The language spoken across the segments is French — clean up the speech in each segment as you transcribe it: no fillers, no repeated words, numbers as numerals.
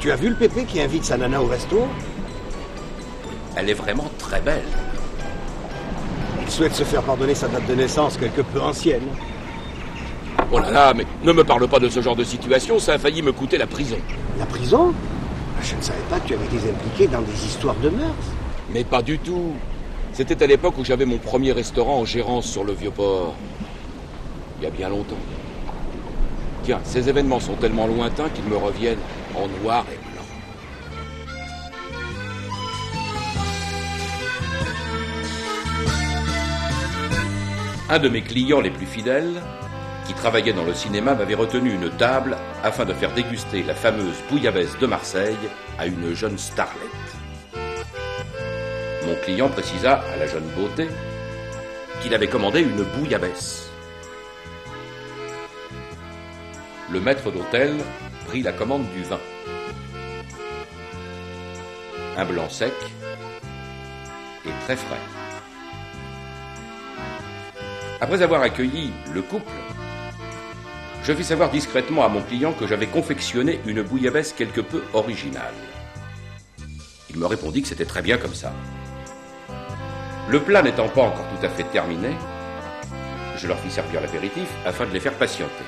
Tu as vu le pépé qui invite sa nana au resto? Elle est vraiment très belle. Il souhaite se faire pardonner sa date de naissance quelque peu ancienne. Oh là là, mais ne me parle pas de ce genre de situation, ça a failli me coûter la prison. La prison? Je ne savais pas que tu avais été impliqué dans des histoires de meurtre. Mais pas du tout. C'était à l'époque où j'avais mon premier restaurant en gérance sur le Vieux-Port. Il y a bien longtemps. Tiens, ces événements sont tellement lointains qu'ils me reviennent en noir et blanc. Un de mes clients les plus fidèles, qui travaillait dans le cinéma, m'avait retenu une table afin de faire déguster la fameuse bouillabaisse de Marseille à une jeune starlette. Mon client précisa à la jeune beauté qu'il avait commandé une bouillabaisse. Le maître d'hôtel prit la commande du vin. Un blanc sec et très frais. Après avoir accueilli le couple, je fis savoir discrètement à mon client que j'avais confectionné une bouillabaisse quelque peu originale. Il me répondit que c'était très bien comme ça. Le plat n'étant pas encore tout à fait terminé, je leur fis servir l'apéritif afin de les faire patienter.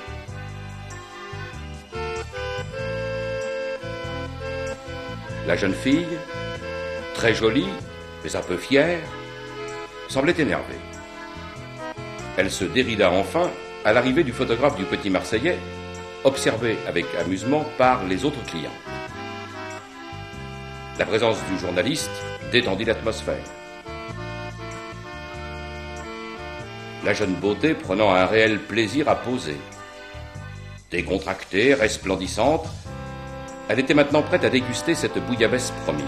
La jeune fille, très jolie, mais un peu fière, semblait énervée. Elle se dérida enfin à l'arrivée du photographe du Petit Marseillais, observé avec amusement par les autres clients. La présence du journaliste détendit l'atmosphère. La jeune beauté prenant un réel plaisir à poser. Décontractée, resplendissante, elle était maintenant prête à déguster cette bouillabaisse promise.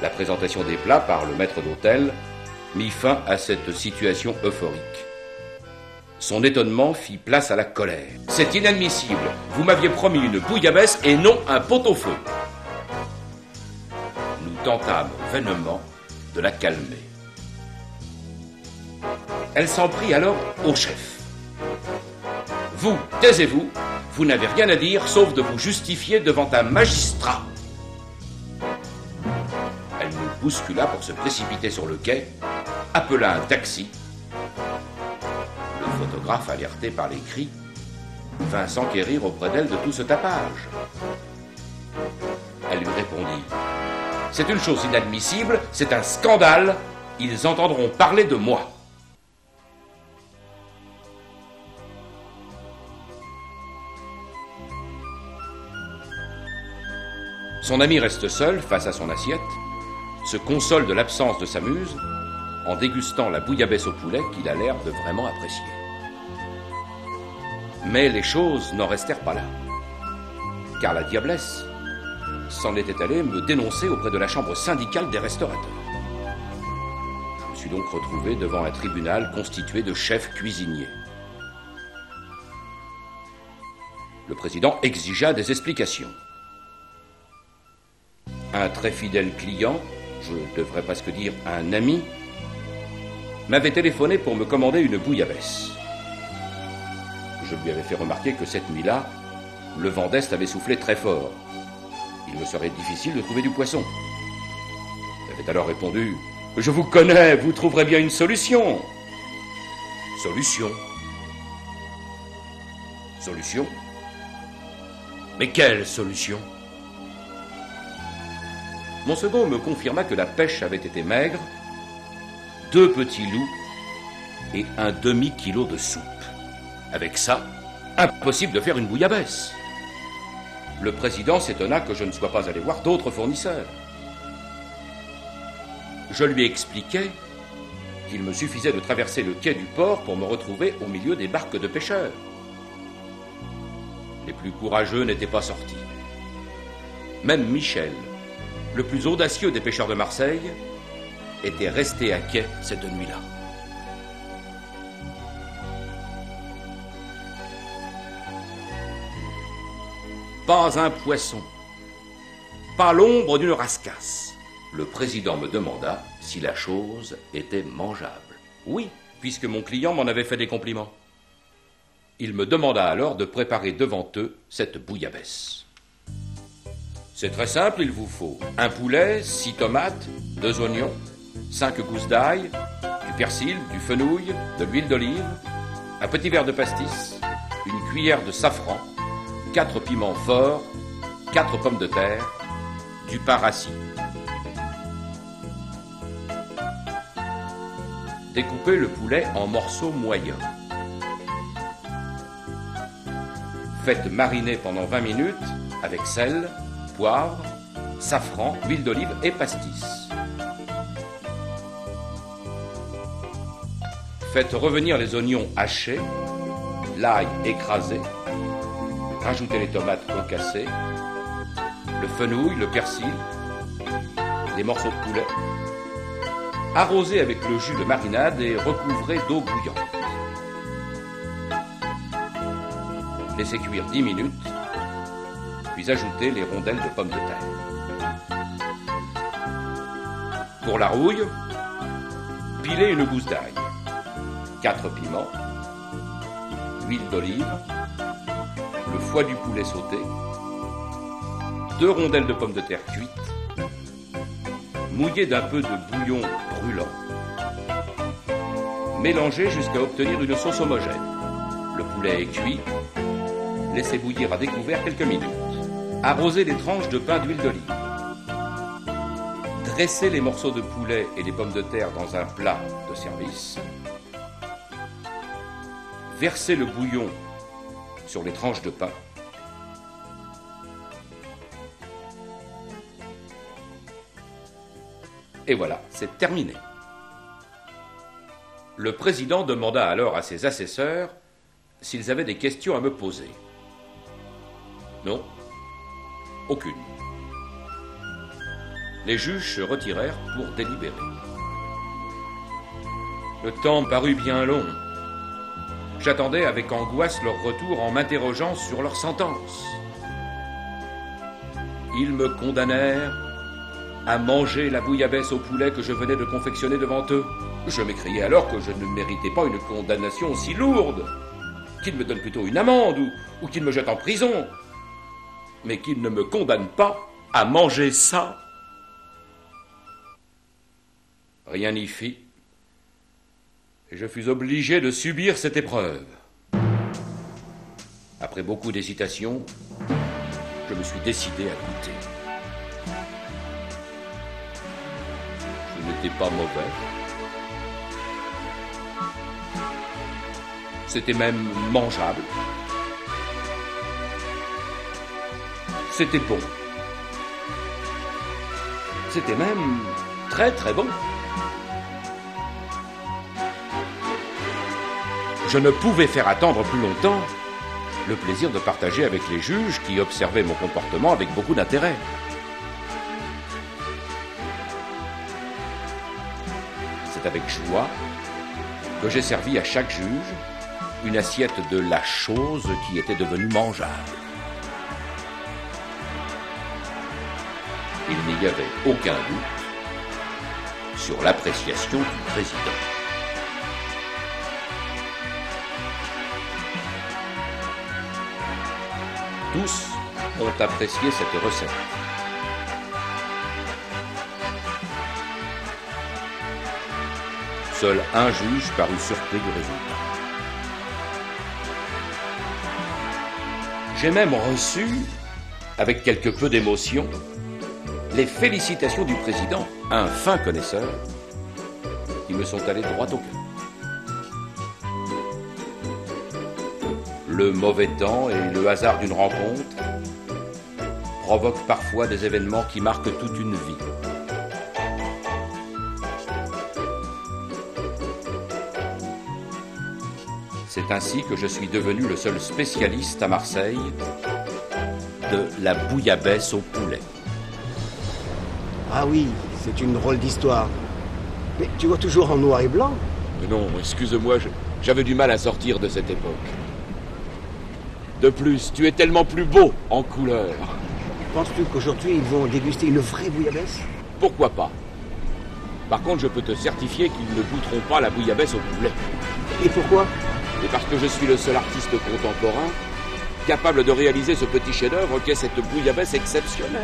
La présentation des plats par le maître d'hôtel mit fin à cette situation euphorique. Son étonnement fit place à la colère. « C'est inadmissible. Vous m'aviez promis une bouillabaisse et non un pot-au-feu. » Nous tentâmes vainement de la calmer. Elle s'en prit alors au chef. « Vous, taisez-vous. Vous n'avez rien à dire sauf de vous justifier devant un magistrat. » Elle nous bouscula pour se précipiter sur le quai, appela un taxi. Le photographe, alerté par les cris, vint s'enquérir auprès d'elle de tout ce tapage. Elle lui répondit « C'est une chose inadmissible, c'est un scandale, ils entendront parler de moi. » Son ami reste seul face à son assiette, se console de l'absence de sa muse en dégustant la bouillabaisse au poulet qu'il a l'air de vraiment apprécier. Mais les choses n'en restèrent pas là, car la diablesse s'en était allée me dénoncer auprès de la chambre syndicale des restaurateurs. Je me suis donc retrouvé devant un tribunal constitué de chefs cuisiniers. Le président exigea des explications. Un très fidèle client, je devrais presque dire un ami, m'avait téléphoné pour me commander une bouillabaisse. Je lui avais fait remarquer que cette nuit-là, le vent d'Est avait soufflé très fort. Il me serait difficile de trouver du poisson. J'avais alors répondu « Je vous connais, vous trouverez bien une solution. » Solution? Solution? Mais quelle solution? Mon second me confirma que la pêche avait été maigre, 2 petits loups et un demi-kilo de soupe. Avec ça, impossible de faire une bouillabaisse. Le président s'étonna que je ne sois pas allé voir d'autres fournisseurs. Je lui expliquai qu'il me suffisait de traverser le quai du port pour me retrouver au milieu des barques de pêcheurs. Les plus courageux n'étaient pas sortis. Même Michel, le plus audacieux des pêcheurs de Marseille, était resté à quai cette nuit-là. Pas un poisson, pas l'ombre d'une rascasse. Le président me demanda si la chose était mangeable. Oui, puisque mon client m'en avait fait des compliments. Il me demanda alors de préparer devant eux cette bouillabaisse. C'est très simple, il vous faut un poulet, 6 tomates, 2 oignons, 5 gousses d'ail, du persil, du fenouil, de l'huile d'olive, un petit verre de pastis, une cuillère de safran, 4 piments forts, 4 pommes de terre, du pain rassis. Découpez le poulet en morceaux moyens. Faites mariner pendant 20 minutes avec sel, poivre, safran, huile d'olive et pastis. Faites revenir les oignons hachés, l'ail écrasé, rajoutez les tomates concassées, le fenouil, le persil, les morceaux de poulet. Arrosez avec le jus de marinade et recouvrez d'eau bouillante. Laissez cuire 10 minutes, puis ajoutez les rondelles de pommes de terre. Pour la rouille, pilez une gousse d'ail, 4 piments, l'huile d'olive, le foie du poulet sauté, 2 rondelles de pommes de terre cuites, mouillez d'un peu de bouillon brûlant. Mélangez jusqu'à obtenir une sauce homogène. Le poulet est cuit. Laissez bouillir à découvert quelques minutes. Arrosez les tranches de pain d'huile d'olive. Dressez les morceaux de poulet et les pommes de terre dans un plat de service. Versez le bouillon sur les tranches de pain. Et voilà, c'est terminé. Le président demanda alors à ses assesseurs s'ils avaient des questions à me poser. Non, aucune. Les juges se retirèrent pour délibérer. Le temps parut bien long. J'attendais avec angoisse leur retour en m'interrogeant sur leur sentence. Ils me condamnèrent à manger la bouillabaisse au poulet que je venais de confectionner devant eux. Je m'écriai alors que je ne méritais pas une condamnation aussi lourde, qu'ils me donnent plutôt une amende ou qu'ils me jettent en prison, mais qu'ils ne me condamnent pas à manger ça. Rien n'y fit, et je fus obligé de subir cette épreuve. Après beaucoup d'hésitation, je me suis décidé à goûter. N'était pas mauvais. C'était même mangeable. C'était bon. C'était même très très bon. Je ne pouvais faire attendre plus longtemps le plaisir de partager avec les juges qui observaient mon comportement avec beaucoup d'intérêt. C'est avec joie que j'ai servi à chaque juge une assiette de la chose qui était devenue mangeable. Il n'y avait aucun doute sur l'appréciation du président. Tous ont apprécié cette recette. Seul un juge parut surpris du résultat. J'ai même reçu, avec quelque peu d'émotion, les félicitations du président, un fin connaisseur, qui me sont allées droit au cœur. Le mauvais temps et le hasard d'une rencontre provoquent parfois des événements qui marquent toute une vie. C'est ainsi que je suis devenu le seul spécialiste à Marseille de la bouillabaisse au poulet. Ah oui, c'est une drôle d'histoire. Mais tu vois toujours en noir et blanc? Non, excuse-moi, j'avais du mal à sortir de cette époque. De plus, tu es tellement plus beau en couleur. Penses-tu qu'aujourd'hui ils vont déguster une vraie bouillabaisse? Pourquoi pas? Par contre, je peux te certifier qu'ils ne goûteront pas la bouillabaisse au poulet. Et pourquoi? Et parce que je suis le seul artiste contemporain capable de réaliser ce petit chef-d'œuvre qu'est cette bouillabaisse exceptionnelle.